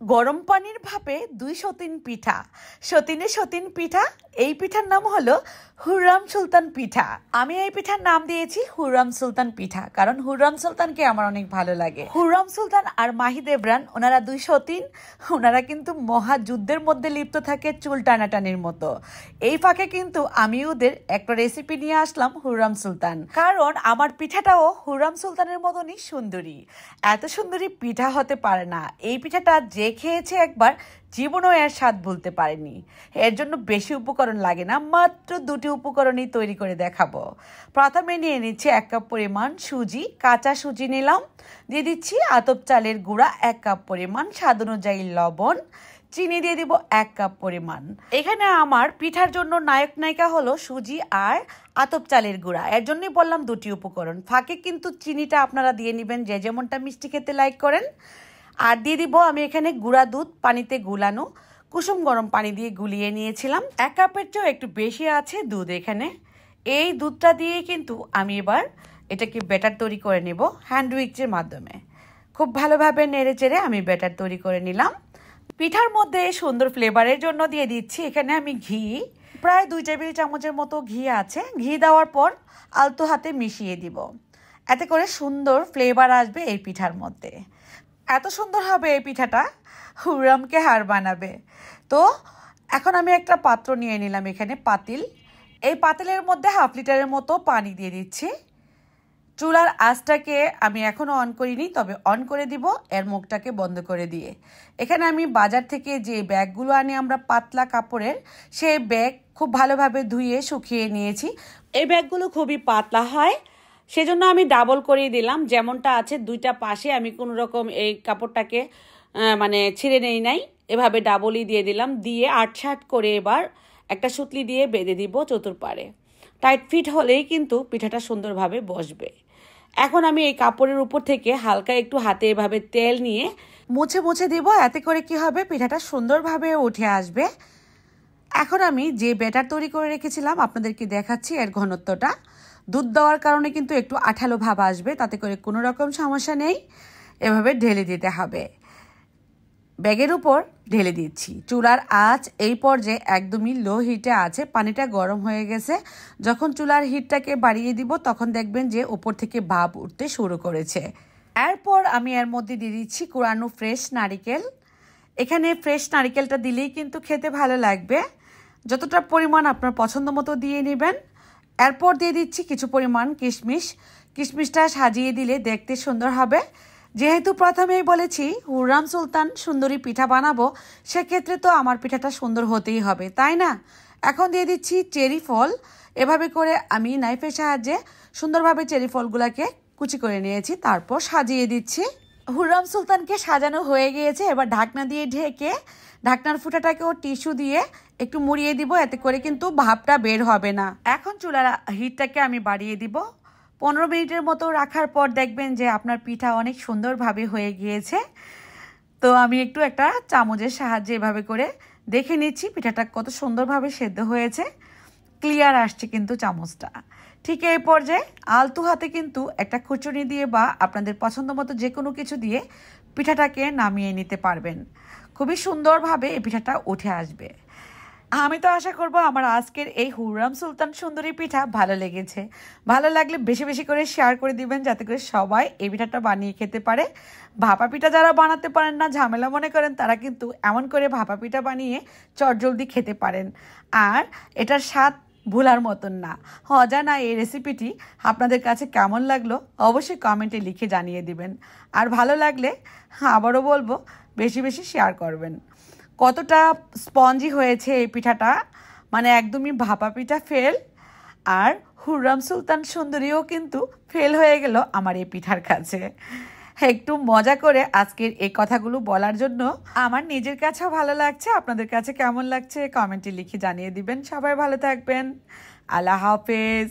গরম পানির ভাপে 2 সতিন পিঠা। সতিনে সতিন পিঠা। এই পিঠার নাম হলো হুররাম সুলতান পিঠা। আমি এই পিঠার নাম দিয়েছি হুররাম সুলতান পিঠা, কারণ হুররাম সুলতানকে আমার অনেক ভালো লাগে। হুররাম সুলতান আর মাহি দেবরান, ওনারা 2 সতিন। ওনারা কিন্তু মহাযুদ্ধের মধ্যে লিপ্ত থাকে চুল টানাটানির মতো। এই ফাঁকে কিন্তু আমি ওদের একটা রেসিপি নিয়ে আসলাম হুররাম সুলতান, কারণ আমার পিঠাটাও হুররাম সুলতানের মতনই সুন্দরী। এত সুন্দরী পিঠা হতে পারে না। এই পিঠাটা যে খেয়েছে একবার, জীবনও এর স্বাদ ভুলতে পারেনি। এর জন্য বেশি উপকরণ লাগে না, মাত্র 2টি উপকরণই তৈরি করে দেখাবো। প্রথমে নিয়ে নিচ্ছি 1 কাপ পরিমাণ সুজি, কাঁচা সুজি নিলাম। দিয়ে দিচ্ছি আতপ চালের গুঁড়া 1 কাপ পরিমাণ, স্বাদ অনুযায়ী লবণ, চিনি দিয়ে দিব 1 কাপ পরিমাণ। এখানে আমার পিঠার জন্য নায়ক নায়িকা হলো সুজি আর আতপ চালের গুঁড়া। এর জন্যই বললাম 2টি উপকরণ। ফাঁকে কিন্তু চিনিটা আপনারা দিয়ে নেবেন যে যেমনটা মিষ্টি খেতে লাইক করেন। আর দিয়ে দিব আমি এখানে গুঁড়া দুধ, পানিতে গুলানো, কুসুম গরম পানি দিয়ে গুলিয়ে নিয়েছিলাম। 1 কাপের চেয়েও একটু বেশি আছে দুধ এখানে। এই দুধটা দিয়ে কিন্তু আমি এবার এটাকে ব্যাটার তৈরি করে নেব হ্যান্ড উইক্সের মাধ্যমে। খুব ভালোভাবে নেড়ে চেড়ে আমি ব্যাটার তৈরি করে নিলাম। পিঠার মধ্যে সুন্দর ফ্লেভারের জন্য দিয়ে দিচ্ছি এখানে আমি ঘি। প্রায় 2 টেবিল চামচের মতো ঘি আছে। ঘি দেওয়ার পর আলতো হাতে মিশিয়ে দিব, এতে করে সুন্দর ফ্লেভার আসবে এই পিঠার মধ্যে। এত সুন্দর হবে এই পিঠাটা, হুররামকে হার বানাবে। তো এখন আমি একটা পাত্র নিয়ে নিলাম, এখানে পাতিল। এই পাতিলের মধ্যে 1/2 লিটারের মতো পানি দিয়ে দিচ্ছি। চুলার আঁচটাকে আমি এখনও অন করিনি, তবে অন করে দিব এর মুখটাকে বন্ধ করে দিয়ে। এখানে আমি বাজার থেকে যে ব্যাগগুলো আনি আমরা পাতলা কাপড়ের, সেই ব্যাগ খুব ভালোভাবে ধুয়ে শুকিয়ে নিয়েছি। এই ব্যাগগুলো খুবই পাতলা হয়, সেজন্য আমি ডাবল করেই দিলাম। যেমনটা আছে 2টা পাশে আমি কোনো রকম এই কাপড়টাকে ছিঁড়ে নেই নাই, এভাবে ডাবলই দিয়ে দিলাম। দিয়ে 8-8 করে এবার একটা সুতলি দিয়ে বেঁধে দিব চতুর্পাড়ে। টাইট ফিট হলেই কিন্তু পিঠাটা সুন্দরভাবে বসবে। এখন আমি এই কাপড়ের উপর থেকে হালকা একটু হাতে এভাবে তেল নিয়ে মুছে মুছে দিব, এতে করে কি হবে, পিঠাটা সুন্দরভাবে উঠে আসবে। এখন আমি যে ব্যাটার তৈরি করে রেখেছিলাম আপনাদেরকে দেখাচ্ছি এর ঘনত্বটা। দুধ দেওয়ার কারণে কিন্তু একটু আঠালো ভাব আসবে, তাতে করে কোনো রকম সমস্যা নেই। এভাবে ঢেলে দিতে হবে। ব্যাগের উপর ঢেলে দিচ্ছি। চুলার আঁচ এই পর্যায়ে একদমই লো হিটে আছে। পানিটা গরম হয়ে গেছে। যখন চুলার হিটটাকে বাড়িয়ে দিব তখন দেখবেন যে উপর থেকে ভাপ উঠতে শুরু করেছে। এরপর আমি এর মধ্যে দিয়ে দিচ্ছি কুড়ানো ফ্রেশ নারিকেল। এখানে ফ্রেশ নারিকেলটা দিলেই কিন্তু খেতে ভালো লাগবে। যতটা পরিমাণ আপনার পছন্দ মতো দিয়ে নেবেন। এরপর দিয়ে দিচ্ছি কিছু পরিমাণ কিশমিশ। কিশমিশটা সাজিয়ে দিলে দেখতে সুন্দর হবে। যেহেতু প্রথমেই বলেছি হুররাম সুলতান সুন্দরী পিঠা বানাবো, সেক্ষেত্রে তো আমার পিঠাটা সুন্দর হতেই হবে, তাই না? এখন দিয়ে দিচ্ছি চেরি ফল। এভাবে করে আমি নাইফের সাহায্যে সুন্দরভাবে চেরি ফলগুলোকে কুচি করে নিয়েছি, তারপর সাজিয়ে দিচ্ছি। হুররাম সুলতানকে সাজানো হয়ে গিয়েছে। এবার ঢাকনা দিয়ে ঢেকে ঢাকনার ফুটাটাকেও টিস্যু দিয়ে একটু মুড়িয়ে দিব, এতে করে কিন্তু ভাপটা বের হবে না। এখন চুলার হিটটাকে আমি বাড়িয়ে দিব। 15 মিনিটের মতো রাখার পর দেখবেন যে আপনার পিঠা অনেক সুন্দরভাবে হয়ে গিয়েছে। তো আমি একটু একটা চামচের সাহায্যে এভাবে করে দেখে নিচ্ছি পিঠাটা কত সুন্দরভাবে সেদ্ধ হয়েছে। ক্লিয়ার আসছে কিন্তু চামচটা। ঠিক এই পর্যায়ে আলতো হাতে কিন্তু একটা খুঁচুনি দিয়ে বা আপনাদের পছন্দ মতো যে কোনো কিছু দিয়ে পিঠাটাকে নামিয়ে নিতে পারবেন। খুবই সুন্দরভাবে এই পিঠাটা উঠে আসবে। আমি তো আশা করব আমার আজকের এই হুররাম সুলতান সুন্দরী পিঠা ভালো লেগেছে। ভালো লাগলে বেশি বেশি করে শেয়ার করে দিবেন, যাতে করে সবাই এই পিঠাটা বানিয়ে খেতে পারে। ভাপা পিঠা যারা বানাতে পারেন না, ঝামেলা মনে করেন, তারা কিন্তু এমন করে ভাপা পিঠা বানিয়ে চটজলদি খেতে পারেন। আর এটার স্বাদ ভুলার মতন না। অজানা এই রেসিপিটি আপনাদের কাছে কেমন লাগলো অবশ্যই কমেন্টে লিখে জানিয়ে দিবেন। আর ভালো লাগলে আবারও বলবো বেশি বেশি শেয়ার করবেন। কতটা স্পঞ্জি হয়েছে এই পিঠাটা, একদমই ভাপা পিঠা ফেল। আর হুররাম সুলতান সুন্দরীও কিন্তু ফেল হয়ে গেল আমার এই পিঠার কাছে। একটু মজা করে আজকের এই কথাগুলো বলার জন্য আমার নিজের কাছেও ভালো লাগছে। আপনাদের কাছে কেমন লাগছে কমেন্টে লিখে জানিয়ে দিবেন। সবাই ভালো থাকবেন। আল্লাহ হাফেজ।